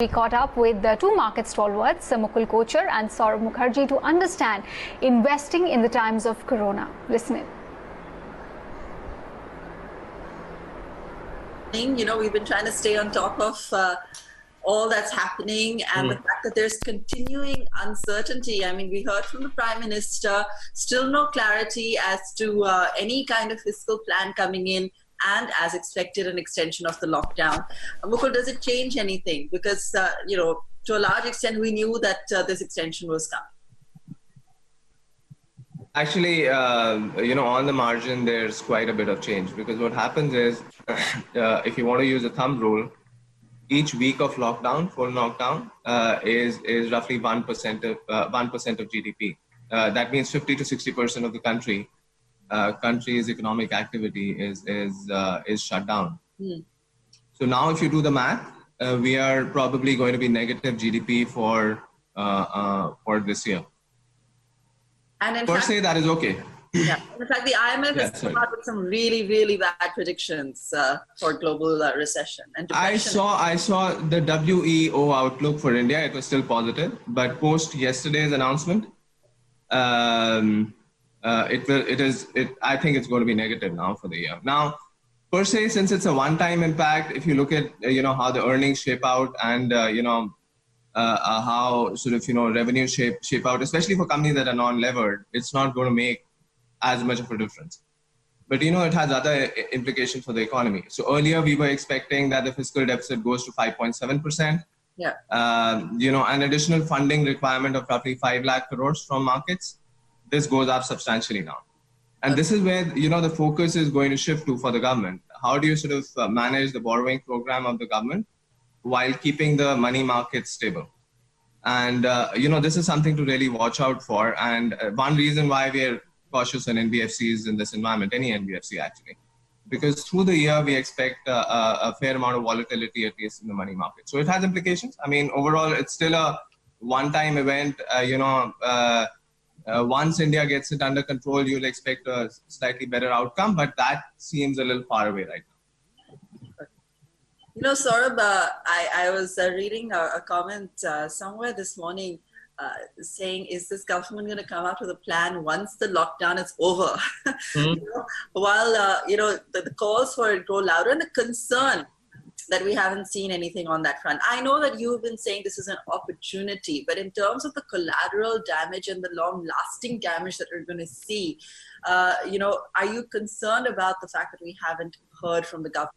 We caught up with the two market stalwarts, Mukul Kochhar and Saurabh Mukherjea, to understand investing in the times of Corona. Listen in. You know, we've been trying to stay on top of all that's happening, and the fact that there's continuing uncertainty. I mean, we heard from the Prime Minister, still no clarity as to any kind of fiscal plan coming in, and as expected, an extension of the lockdown. Mukul, does it change anything? Because, you know, to a large extent, we knew that this extension was coming. Actually, you know, on the margin, there's quite a bit of change, because what happens is, if you want to use a thumb rule, each week of lockdown, full lockdown, is roughly 1% of GDP. That means 50 to 60% of the country's economic activity is shut down. So now, if you do the math, we are probably going to be negative GDP for this year. And in per fact, se, that is okay. Yeah. In fact, the IMF has come out with some really, really bad predictions for global recession and depression. I saw the WEO outlook for India. It was still positive, but post yesterday's announcement, I think it's going to be negative now for the year. Now, per se, since it's a one-time impact, if you look at how the earnings shape out and how sort of revenue shape out, especially for companies that are non-levered, it's not going to make as much of a difference. But it has other implications for the economy. So earlier we were expecting that the fiscal deficit goes to 5.7%. Yeah. An additional funding requirement of roughly 5 lakh crores from markets. This goes up substantially now. And this is where, the focus is going to shift to for the government. How do you sort of manage the borrowing program of the government while keeping the money market stable? And, this is something to really watch out for. And one reason why we're cautious on NBFCs in this environment, any NBFC actually, because through the year we expect a fair amount of volatility, at least in the money market. So it has implications. I mean, overall, it's still a one-time event. Once India gets it under control, you'll expect a slightly better outcome, but that seems a little far away right now. Saurabh, I was reading a comment somewhere this morning saying, is this government going to come out with a plan once the lockdown is over? While, the calls for it grow louder, and the concern that we haven't seen anything on that front. I know that you've been saying this is an opportunity, but in terms of the collateral damage and the long-lasting damage that we're going to see, are you concerned about the fact that we haven't heard from the government?